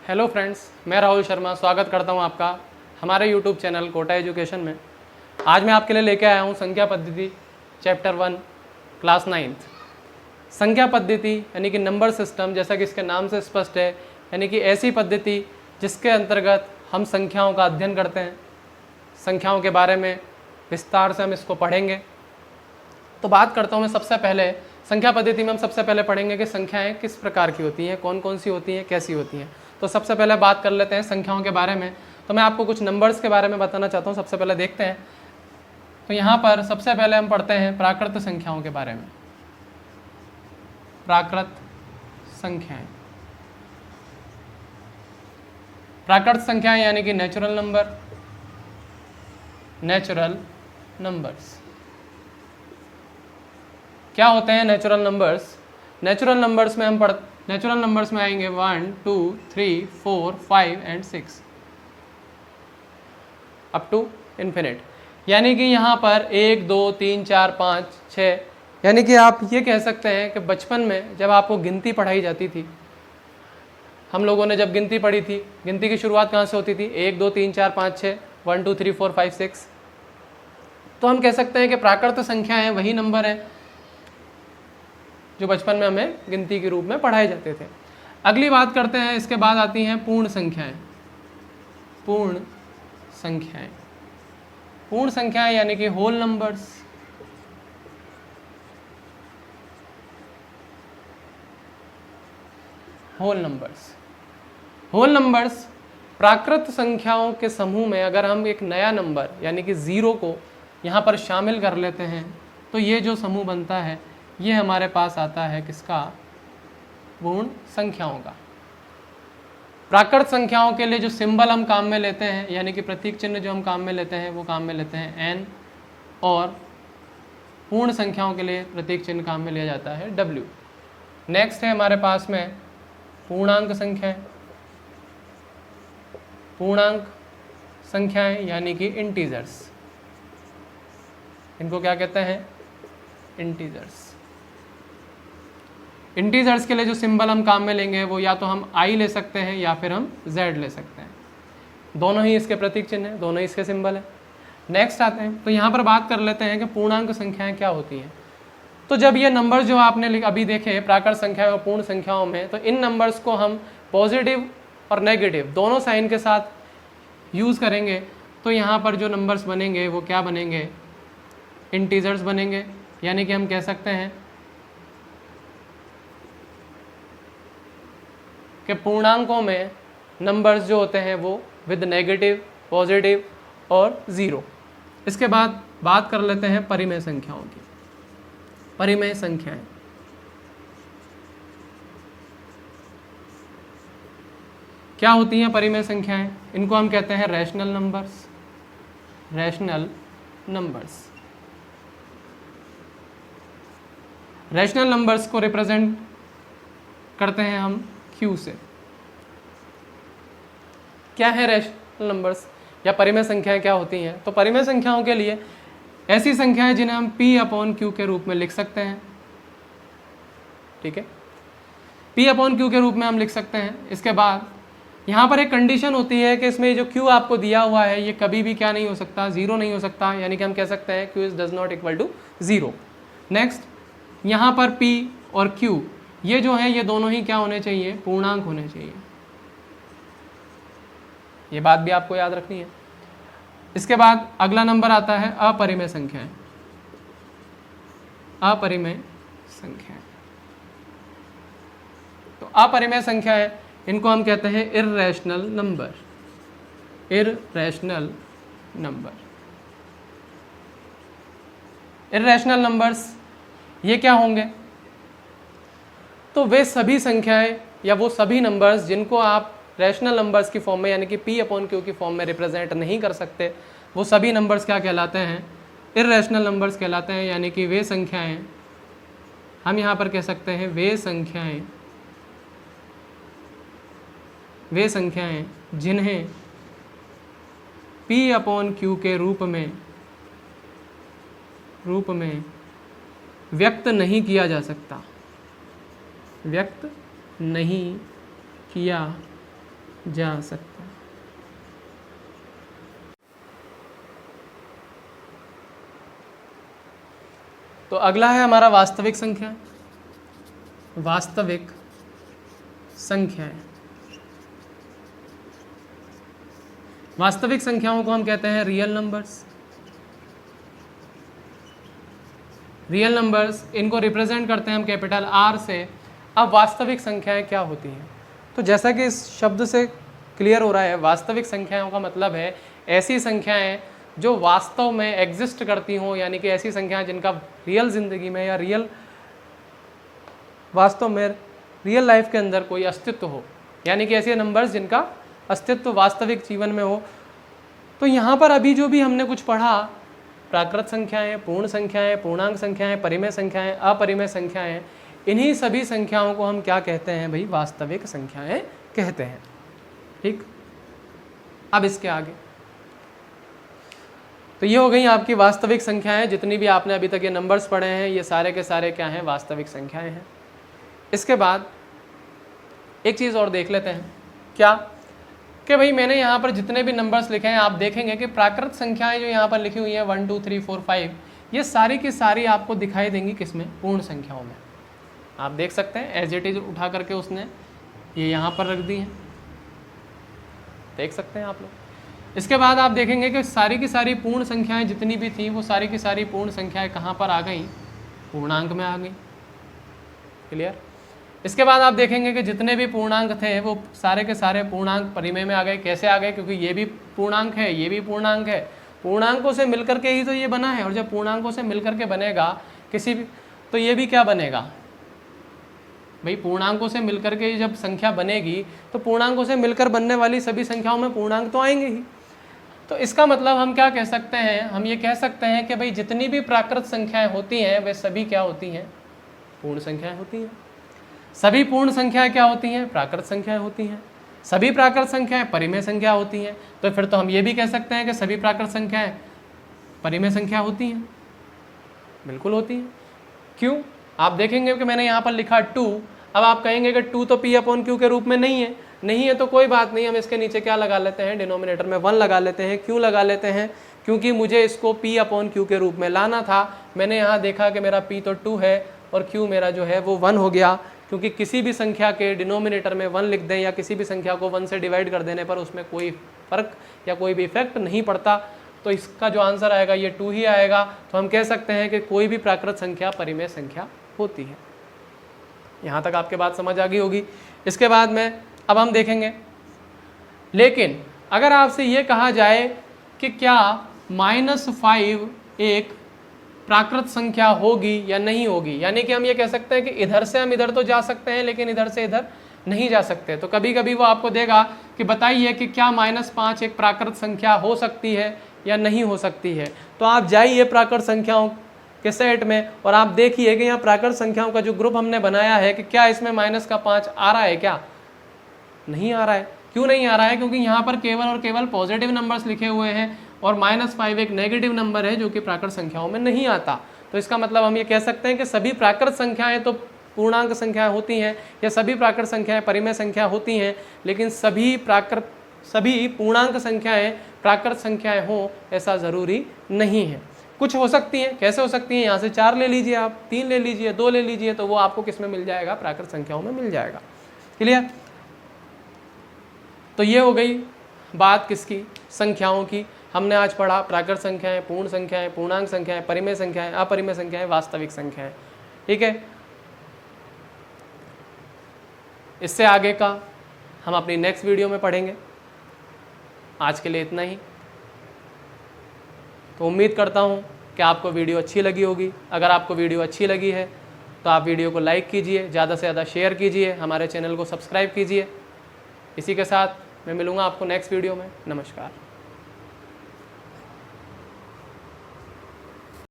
Hello friends, मैं राहुल शर्मा स्वागत करता हूं आपका हमारे यूट्यूब चैनल कोटा एजुकेशन में। आज मैं आपके लिए लेके आया हूं संख्या पद्धति चैप्टर 1 क्लास 9th। संख्या पद्धति यानी कि नंबर सिस्टम, जैसा कि इसके नाम से स्पष्ट है, यानी कि ऐसी पद्धति जिसके अंतर्गत हम संख्याओं का अध्ययन करते हैं। संख्याओं के बारे में विस्तार से हम इसको पढ़ेंगे। तो बात करता हूँ मैं सबसे पहले संख्या पद्धति में हम सबसे पहले पढ़ेंगे कि संख्याएं किस प्रकार की होती हैं, कौन कौन सी होती हैं, कैसी होती हैं। तो सबसे पहले बात कर लेते हैं संख्याओं के बारे में। तो मैं आपको कुछ नंबर्स के बारे में बताना चाहता हूँ। सबसे पहले देखते हैं। तो यहाँ पर सबसे पहले हम पढ़ते हैं प्राकृत संख्याओं के बारे में। प्राकृत संख्याएं, प्राकृत संख्याएं यानी कि नेचुरल नंबर, नेचुरल नंबर्स। क्या होते हैं नेचुरल नंबर्स? नेचुरल नंबर्स में नेचुरल नंबर्स में आएंगे 1, 2, 3, 4, 5 एंड 6 अप टू इन्फिनिट। यानी कि यहाँ पर 1, 2, 3, 4, 5, 6, यानी कि आप ये कह सकते हैं कि बचपन में जब आपको गिनती पढ़ाई जाती थी, हम लोगों ने जब गिनती पढ़ी थी, गिनती की शुरुआत कहाँ से होती थी? 1, 2, 3, 4, 5, 6, 1, 2, 3, 4, 5, 6। तो हम कह सकते हैं कि प्राकृत संख्या है वही नंबर है जो बचपन में हमें गिनती के रूप में पढ़ाए जाते थे। अगली बात करते हैं, इसके बाद आती हैं पूर्ण संख्याएं। पूर्ण संख्याएं, पूर्ण संख्याएं यानी कि whole numbers. Whole numbers, whole numbers प्राकृत संख्याओं के समूह में अगर हम एक नया नंबर यानी कि 0 को यहाँ पर शामिल कर लेते हैं तो ये जो समूह बनता है ये हमारे पास आता है किसका? पूर्ण संख्याओं का। प्राकृत संख्याओं के लिए जो सिंबल हम काम में लेते हैं यानी कि प्रतीक चिन्ह जो हम काम में लेते हैं वो काम में लेते हैं n, और पूर्ण संख्याओं के लिए प्रतीक चिन्ह काम में लिया जाता है w। नेक्स्ट है हमारे पास में पूर्णांक संख्याएं। पूर्णांक संख्याएं यानी कि इंटीजर्स, इनको क्या कहते हैं? इंटीजर्स। इंटीजर्स के लिए जो सिंबल हम काम में लेंगे वो या तो हम i ले सकते हैं या फिर हम z ले सकते हैं। दोनों ही इसके प्रतीक चिन्ह हैं, दोनों ही इसके सिंबल हैं। नेक्स्ट आते हैं, तो यहाँ पर बात कर लेते हैं कि पूर्णांक संख्याएं क्या होती हैं। तो जब ये नंबर जो आपने अभी देखे प्राकृत संख्याओं और पूर्ण संख्याओं में, तो इन नंबर्स को हम पॉजिटिव और नेगेटिव दोनों साइन के साथ यूज़ करेंगे। तो यहाँ पर जो नंबर्स बनेंगे वो क्या बनेंगे? इंटीजर्स बनेंगे। यानी कि हम कह सकते हैं कि पूर्णांकों में नंबर्स जो होते हैं वो विद नेगेटिव, पॉजिटिव और 0। इसके बाद बात कर लेते हैं परिमेय संख्याओं की। परिमेय संख्याएं, क्या होती हैं परिमेय संख्याएं? इनको हम कहते हैं rational numbers. Rational numbers, rational numbers को रिप्रेजेंट करते हैं हम Q से। क्या है रैशनल नंबर्स या परिमेय संख्याएं क्या होती हैं? तो परिमेय संख्याओं के लिए ऐसी संख्याएं जिन्हें हम P/Q के रूप में लिख सकते हैं। ठीक है, P/Q के रूप में हम लिख सकते हैं। इसके बाद यहाँ पर एक कंडीशन होती है कि इसमें जो Q आपको दिया हुआ है ये कभी भी क्या नहीं हो सकता? 0 नहीं हो सकता। यानी कि हम कह सकते हैं Q does not equal to 0। Next, यहाँ पर P और Q ये जो है ये दोनों ही क्या होने चाहिए? पूर्णांक होने चाहिए। ये बात भी आपको याद रखनी है। इसके बाद अगला नंबर आता है अपरिमेय संख्याएं। अपरिमेय संख्याएं, तो अपरिमेय संख्याएं इनको हम कहते हैं irrational number. Irrational number, irrational numbers ये क्या होंगे? तो वे सभी संख्याएं या वो सभी नंबर्स जिनको आप रैशनल नंबर्स की फॉर्म में यानी कि P/Q की फॉर्म में रिप्रेजेंट नहीं कर सकते, वो सभी नंबर्स क्या कहलाते हैं? इर्रेशनल नंबर्स कहलाते हैं। यानी कि वे संख्याएं, हम यहाँ पर कह सकते हैं वे संख्याएं जिन्हें P/Q के रूप में व्यक्त नहीं किया जा सकता, व्यक्त नहीं किया जा सकता है। तो अगला है हमारा वास्तविक संख्या। वास्तविक संख्याएं, वास्तविक संख्याओं को हम कहते हैं रियल नंबर्स। रियल नंबर्स, इनको रिप्रेजेंट करते हैं हम कैपिटल आर से। अब वास्तविक संख्याएं क्या होती हैं? तो जैसा कि इस शब्द से क्लियर हो रहा है, वास्तविक संख्याओं का मतलब है ऐसी संख्याएं जो वास्तव में एग्जिस्ट करती हों, यानी कि ऐसी संख्याएं जिनका रियल ज़िंदगी में या रियल वास्तव में रियल लाइफ के अंदर कोई अस्तित्व हो, यानी कि ऐसे नंबर्स जिनका अस्तित्व वास्तविक जीवन में हो। तो यहाँ पर अभी जो भी हमने कुछ पढ़ा, प्राकृत संख्याएं, पूर्ण संख्याएं, पूर्णांक संख्याएं, परिमेय संख्याएं, अपरिमेय संख्याएं, इन्हीं सभी संख्याओं को हम क्या कहते हैं भाई? वास्तविक संख्याएं कहते हैं। ठीक, अब इसके आगे तो ये हो गई आपकी वास्तविक संख्याएं। जितनी भी आपने अभी तक ये नंबर्स पढ़े हैं, ये सारे के सारे क्या हैं? वास्तविक संख्याएं हैं। इसके बाद एक चीज़ और देख लेते हैं, क्या कि भाई मैंने यहाँ पर जितने भी नंबर्स लिखे हैं, आप देखेंगे कि प्राकृत संख्याएं जो यहाँ पर लिखी हुई हैं 1 2 3 4 5, ये सारी की सारी आपको दिखाई देंगी किसमें? पूर्ण संख्याओं में। आप देख सकते हैं एज इट इज उठा करके उसने ये यहाँ पर रख दी हैं, देख सकते हैं आप लोग। इसके बाद आप देखेंगे कि सारी की सारी पूर्ण संख्याएं जितनी भी थी, वो सारी की सारी पूर्ण संख्याएं कहाँ पर आ गई? पूर्णांक में आ गई। क्लियर? इसके बाद आप देखेंगे कि जितने भी पूर्णांक थे वो सारे के सारे पूर्णांक परिमेय में आ गए। कैसे आ गए? क्योंकि ये भी पूर्णांक है, ये भी पूर्णांक है, पूर्णांकों से मिलकर के ही तो ये बना है। और जब पूर्णांकों से मिलकर के बनेगा किसी भी, तो ये भी क्या बनेगा भाई? पूर्णांकों से मिलकर के जब संख्या बनेगी तो पूर्णांकों से मिलकर बनने वाली सभी संख्याओं में पूर्णांक तो आएंगे ही। तो इसका मतलब हम क्या कह सकते हैं? हम ये कह सकते हैं कि भाई जितनी भी प्राकृत संख्याएं होती हैं वे सभी क्या होती हैं? पूर्ण संख्याएं होती हैं। सभी पूर्ण संख्याएं क्या होती हैं? प्राकृत संख्याएं होती हैं। सभी प्राकृत संख्याएं परिमेय संख्या होती हैं। तो फिर तो हम ये भी कह सकते हैं कि सभी प्राकृत संख्याएं परिमेय संख्या होती हैं। बिल्कुल होती हैं। क्यों? आप देखेंगे कि मैंने यहाँ पर लिखा 2। अब आप कहेंगे कि 2 तो P/Q के रूप में नहीं है। नहीं है तो कोई बात नहीं, हम इसके नीचे क्या लगा लेते हैं? डिनोमिनेटर में 1 लगा लेते हैं। क्यों लगा लेते हैं? क्योंकि मुझे इसको P/Q के रूप में लाना था। मैंने यहाँ देखा कि मेरा P तो 2 है और Q मेरा जो है वो 1 हो गया। क्योंकि किसी भी संख्या के डिनोमिनेटर में 1 लिख दें या किसी भी संख्या को 1 से डिवाइड कर देने पर उसमें कोई फ़र्क या कोई भी इफेक्ट नहीं पड़ता। तो इसका जो आंसर आएगा ये 2 ही आएगा। तो हम कह सकते हैं कि कोई भी प्राकृत संख्या परिमेय संख्या होती है। यहाँ तक आपके बात समझ आ गई होगी। इसके बाद में अब हम देखेंगे, लेकिन अगर आपसे ये कहा जाए कि क्या -5 एक प्राकृत संख्या होगी या नहीं होगी, यानी कि हम ये कह सकते हैं कि इधर से हम इधर तो जा सकते हैं लेकिन इधर से इधर नहीं जा सकते। तो कभी कभी वो आपको देगा कि बताइए कि क्या -5 एक प्राकृत संख्या हो सकती है या नहीं हो सकती है। तो आप जाइए प्राकृत संख्याओं के सेट में और आप देखिए कि यहाँ प्राकृत संख्याओं का जो ग्रुप हमने बनाया है कि क्या इसमें -5 आ रहा है? क्या नहीं आ रहा है। क्यों नहीं आ रहा है? क्योंकि यहाँ पर केवल और केवल पॉजिटिव नंबर्स लिखे हुए हैं और -5 एक नेगेटिव नंबर है जो कि प्राकृत संख्याओं में नहीं आता। तो इसका मतलब हम ये कह सकते हैं कि सभी प्राकृत संख्याएं तो पूर्णांक संख्याएं होती हैं या सभी प्राकृत संख्याएं परिमेय संख्या होती हैं, लेकिन सभी पूर्णांक संख्याएं प्राकृत संख्याएं हों ऐसा ज़रूरी नहीं है। कुछ हो सकती हैं। कैसे हो सकती हैं? यहाँ से 4 ले लीजिए, आप 3 ले लीजिए, 2 ले लीजिए, तो वो आपको किस में मिल जाएगा? प्राकृत संख्याओं में मिल जाएगा। क्लियर? तो ये हो गई बात किसकी? संख्याओं की। हमने आज पढ़ा प्राकृत संख्याएं, पूर्ण संख्याएं, पूर्णांक संख्याएं, परिमेय संख्याएं, अपरिमेय संख्याएं, वास्तविक संख्याएं। ठीक है, इससे आगे का हम अपनी नेक्स्ट वीडियो में पढ़ेंगे। आज के लिए इतना ही। तो उम्मीद करता हूँ कि आपको वीडियो अच्छी लगी होगी। अगर आपको वीडियो अच्छी लगी है तो आप वीडियो को लाइक कीजिए, ज़्यादा से ज़्यादा शेयर कीजिए, हमारे चैनल को सब्सक्राइब कीजिए। इसी के साथ मैं मिलूँगा आपको नेक्स्ट वीडियो में। नमस्कार।